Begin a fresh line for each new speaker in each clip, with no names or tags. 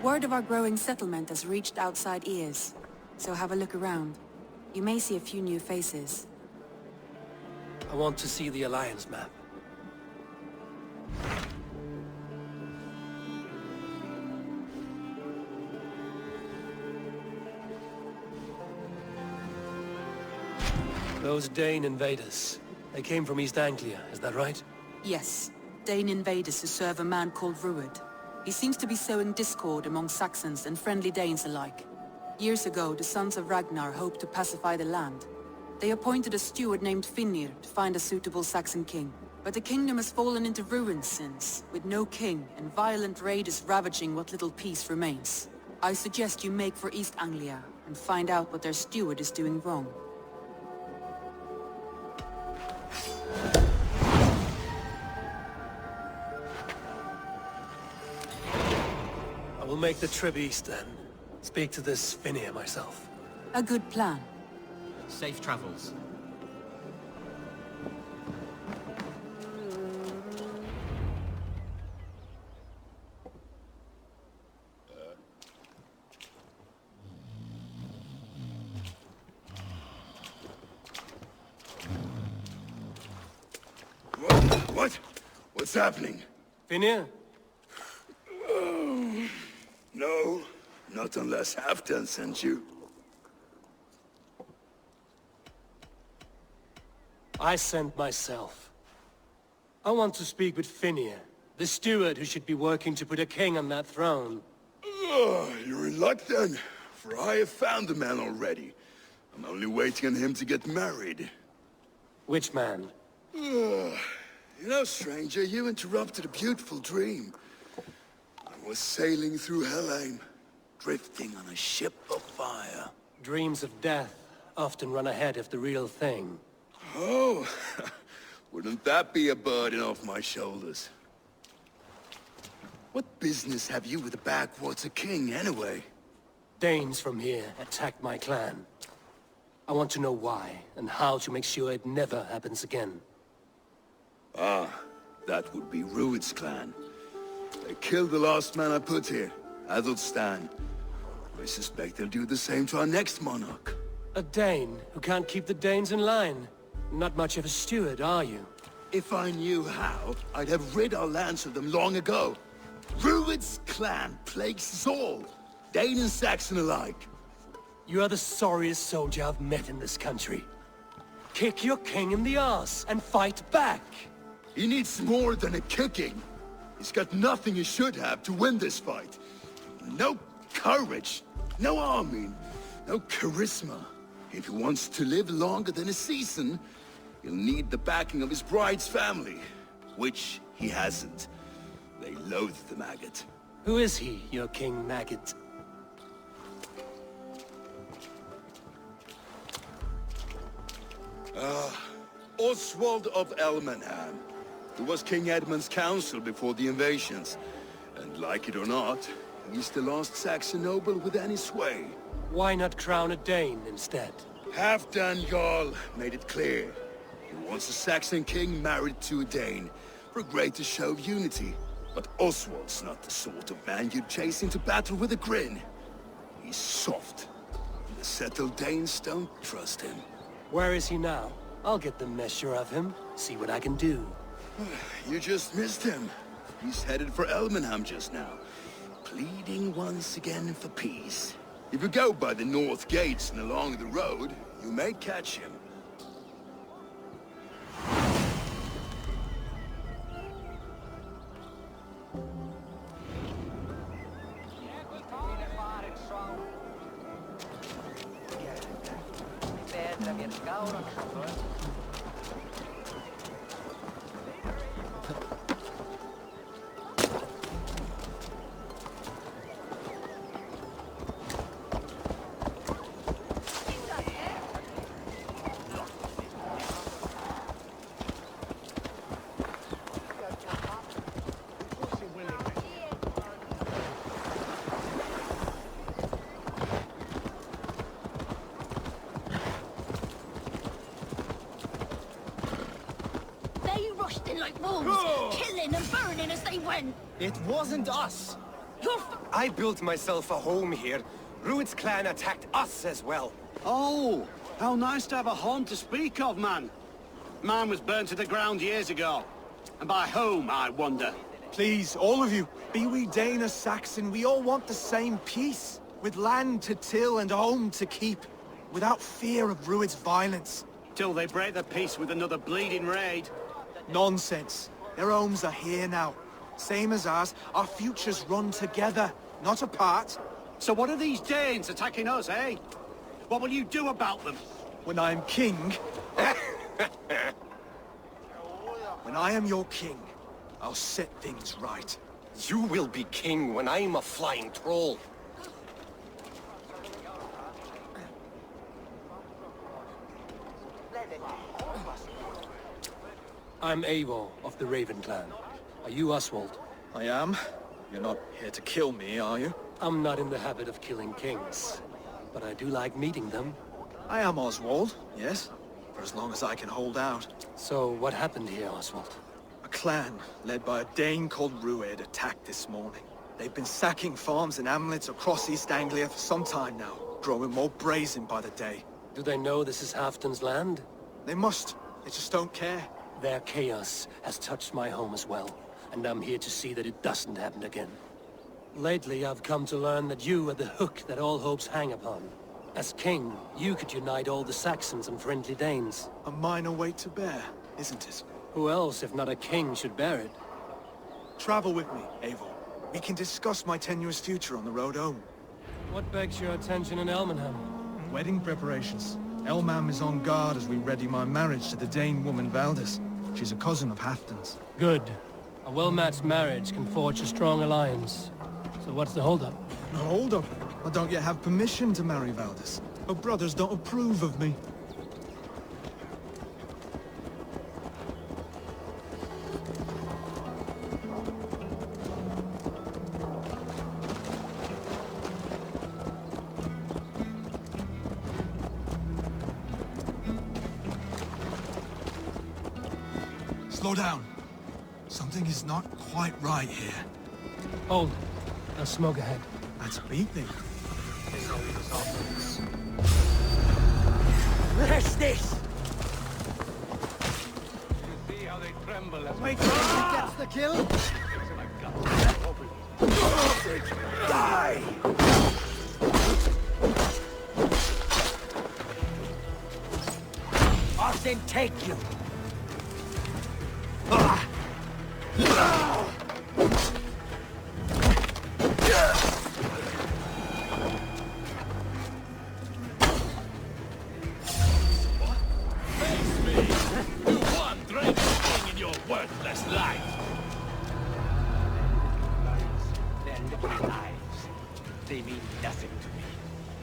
Word of our growing settlement has reached outside ears, so have a look around. You may see a few new faces.
I want to see the Alliance map. Those Dane invaders, they came from East Anglia, is that right?
Yes, Dane invaders who serve a man called Rued. He seems to be sowing discord among Saxons and friendly Danes alike. Years ago, the Sons of Ragnar hoped to pacify the land. They appointed a steward named Finnir to find a suitable Saxon king. But the kingdom has fallen into ruins since, with no king and violent raiders ravaging what little peace remains. I suggest you make for East Anglia and find out what their steward is doing wrong.
I will make the trip east then. Speak to this Finnir myself.
A good plan.
Safe travels.
What? What's happening?
Finnir?
No, not unless Halfdan sent you.
I sent myself. I want to speak with Finnir, the steward who should be working to put a king on that throne.
You're in luck then, for I have found the man already. I'm only waiting on him to get married.
Which man?
You know, stranger, you interrupted a beautiful dream. I was sailing through Helheim, drifting on a ship of fire.
Dreams of death often run ahead of the real thing.
Oh, wouldn't that be a burden off my shoulders? What business have you with the Backwater King, anyway?
Danes from here attacked my clan. I want to know why, and how to make sure it never happens again.
Ah, that would be Rued's clan. They killed the last man I put here, Athelstan. I suspect they'll do the same to our next monarch.
A Dane who can't keep the Danes in line. Not much of a steward, are you?
If I knew how, I'd have rid our lands of them long ago. Rued's clan plagues us all, Dane and Saxon alike.
You are the sorriest soldier I've met in this country. Kick your king in the arse and fight back!
He needs more than a kicking. He's got nothing he should have to win this fight. No courage, no army, no charisma. If he wants to live longer than a season, he'll need the backing of his bride's family, which he hasn't. They loathe the maggot.
Who is he, your King Maggot?
Oswald of Elmenham, who was King Edmund's counsel before the invasions. And like it or not, he's the last Saxon noble with any sway.
Why not crown a Dane instead?
Halfdan Jarl made it clear. He wants a Saxon king married to a Dane, for a greater show of unity. But Oswald's not the sort of man you'd chase into battle with a grin. He's soft. The settled Danes don't trust him.
Where is he now? I'll get the measure of him, see what I can do.
You just missed him. He's headed for Elmenham just now, pleading once again for peace. If you go by the north gates and along the road, you may catch him.
Like wolves, killing and burning as they went.
It wasn't us.
I built myself a home here. Rued's clan attacked us as well.
Oh, how nice to have a home to speak of, man. Mine was burnt to the ground years ago. And by whom, I wonder?
Please, all of you, be we Dane or Saxon, we all want the same peace. With land to till and home to keep. Without fear of Rued's violence.
Till they break the peace with another bleeding raid.
Nonsense. Their homes are here now. Same as ours, our futures run together, not apart.
So what are these Danes attacking us, eh? What will you do about them?
When I am king... when I am your king, I'll set things right.
You will be king when I'm a flying troll.
I'm Eivor of the Raven clan. Are you Oswald?
I am. You're not here to kill me, are you?
I'm not in the habit of killing kings, but I do like meeting them.
I am Oswald, yes. For as long as I can hold out.
So what happened here, Oswald?
A clan, led by a Dane called Rued, attacked this morning. They've been sacking farms and hamlets across East Anglia for some time now, growing more brazen by the day.
Do they know this is Halfdan's land?
They must. They just don't care.
Their chaos has touched my home as well, and I'm here to see that it doesn't happen again. Lately, I've come to learn that you are the hook that all hopes hang upon. As king, you could unite all the Saxons and friendly Danes.
A minor weight to bear, isn't it?
Who else, if not a king, should bear it?
Travel with me, Eivor. We can discuss my tenuous future on the road home.
What begs your attention in Elmenham?
Wedding preparations. Elmam is on guard as we ready my marriage to the Dane woman Valdis. She's a cousin of Halfdan's.
Good. A well-matched marriage can forge a strong alliance. So what's the holdup?
No, hold up. I don't yet have permission to marry Valdis. Her brothers don't approve of me. Slow down. Something is not quite right here.
Hold. There's smoke ahead.
That's beating.
Rest this!
You see how they tremble as
Wait till he gets the kill.
Die! Austin, take you!
their little lives. They mean nothing to me.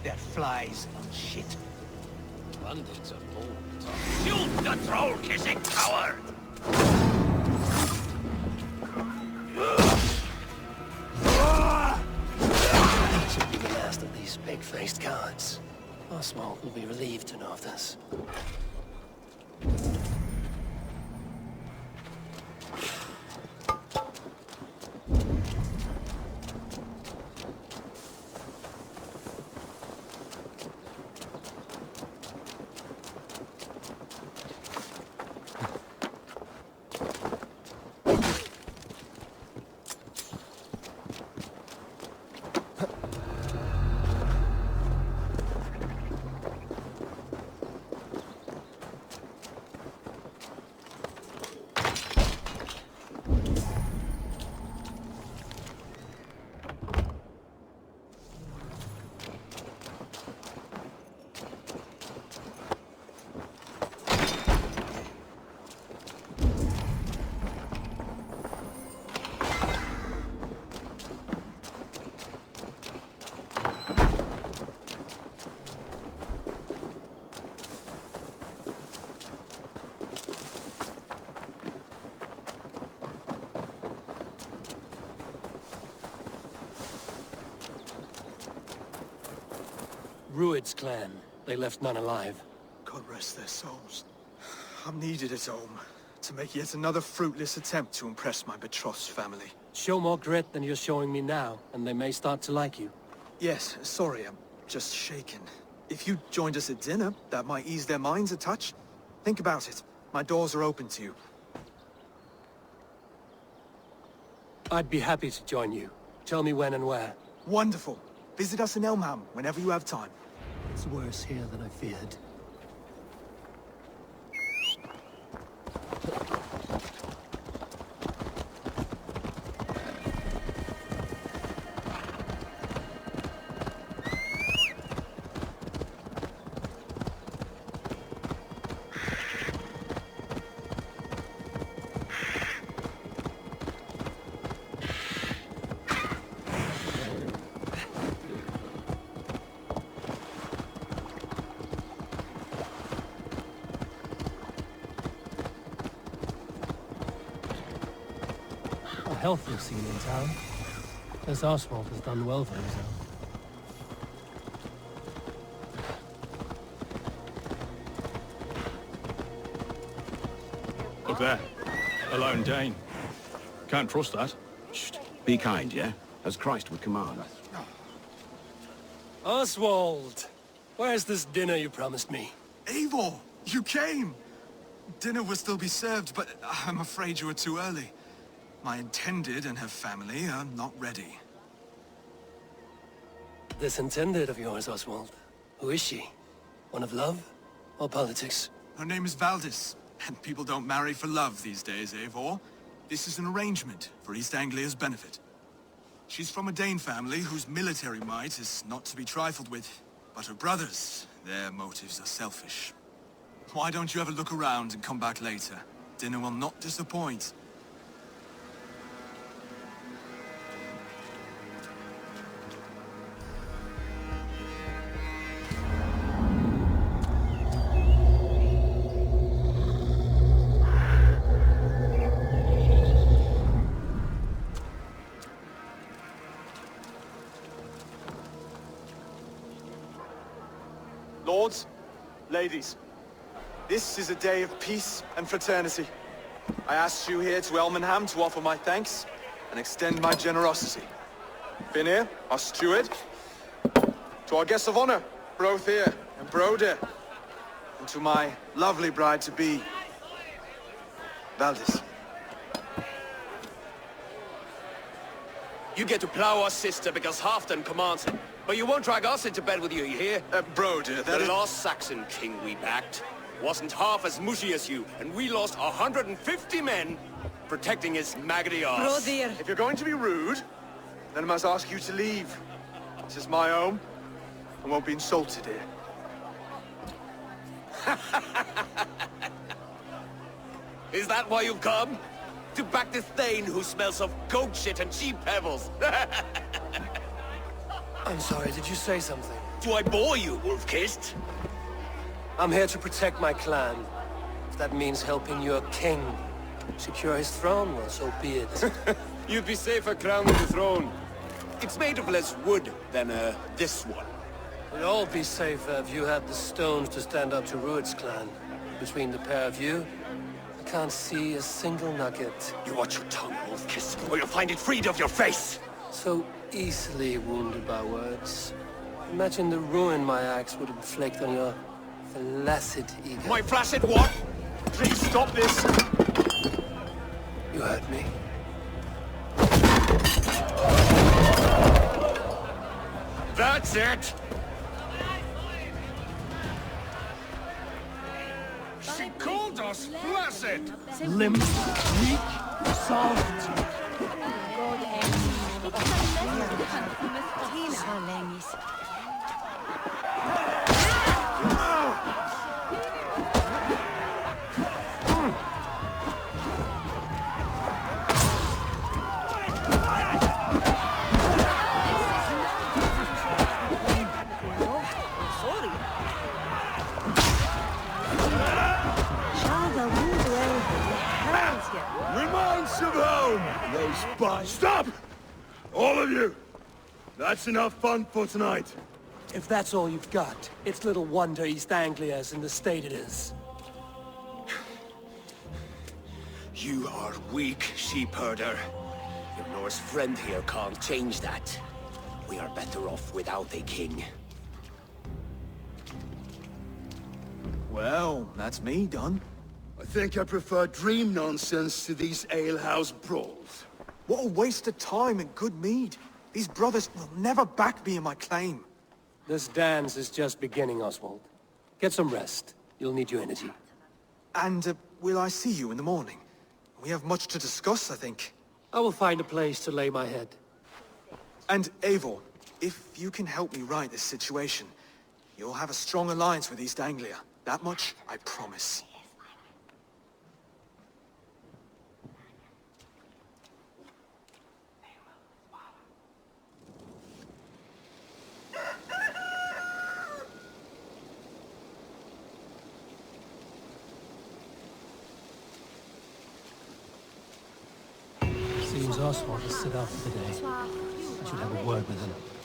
They're flies on shit.
Bandits are bold.
Shoot the troll-kissing coward!
That should be the last of these pig-faced cowards. Oswald will be relieved to know of this. Rued's clan. They left none alive.
God rest their souls. I'm needed at home. to make yet another fruitless attempt to impress my betrothed family.
Show more grit than you're showing me now, and they may start to like you.
Yes, sorry, I'm just shaken. If you joined us at dinner, that might ease their minds a touch. Think about it. My doors are open to you.
I'd be happy to join you. Tell me when and where.
Wonderful. Visit us in Elmham whenever you have time.
It's worse here than I feared. A healthier scene in town. This Oswald has done well for himself.
Look there. A lone Dane. Can't trust that.
Shh. Be kind, yeah? As Christ would command.
Oswald! Where's this dinner you promised me?
Eivor, you came! Dinner will still be served, but I'm afraid you were too early. My intended and her family are not ready.
This intended of yours, Oswald. Who is she? One of love? Or politics?
Her name is Valdis, and people don't marry for love these days, Eivor. This is an arrangement for East Anglia's benefit. She's from a Dane family whose military might is not to be trifled with. But her brothers, their motives are selfish. Why don't you have a look around and come back later? Dinner will not disappoint. Lords, ladies, this is a day of peace and fraternity. I asked you here to Elmenham to offer my thanks and extend my generosity. Finnir, our steward, to our guests of honor, Brothir and Broder, and to my lovely bride-to-be, Valdis.
You get to plow our sister because Halfdan commands it. But you won't drag us into bed with you hear?
Broder, that
The last Saxon king we backed wasn't half as mushy as you, and we lost 150 men protecting his maggoty arse.
Brodir. If you're going to be rude, then I must ask you to leave. This is my home. I won't be insulted here.
Is that why you've come? To back this Thane who smells of goat shit and cheap pebbles?
I'm sorry, did you say something?
Do I bore you, wolf-kissed?
I'm here to protect my clan. If that means helping your king secure his throne, well, so be it.
You'd be safer crowned with the throne. It's made of less wood than, this one.
We'd all be safer if you had the stones to stand up to Rued's clan. Between the pair of you, I can't see a single nugget.
You watch your tongue, wolf-kissed, or you'll find it freed of your face!
So easily wounded by words. Imagine the ruin my axe would inflict on your flaccid ego.
My flaccid what?
Please stop this!
You heard me.
That's it!
She called us flaccid!
Limp, weak, soft.
Reminds of home! Those spies. Stop! All of you! That's enough fun for tonight.
If that's all you've got, it's little wonder East Anglia is in the state it is.
You are weak, sheepherder. Your Norse friend here can't change that. We are better off without a king.
Well, that's me done.
I think I prefer dream nonsense to these alehouse brawls.
What a waste of time and good mead. These brothers will never back me in my claim.
This dance is just beginning, Oswald. Get some rest. You'll need your energy.
And will I see you in the morning? We have much to discuss, I think.
I will find a place to lay my head.
And Eivor, if you can help me right this situation, you'll have a strong alliance with East Anglia. That much, I promise.
Seems Oswald has set out for the day. I should have a word with him.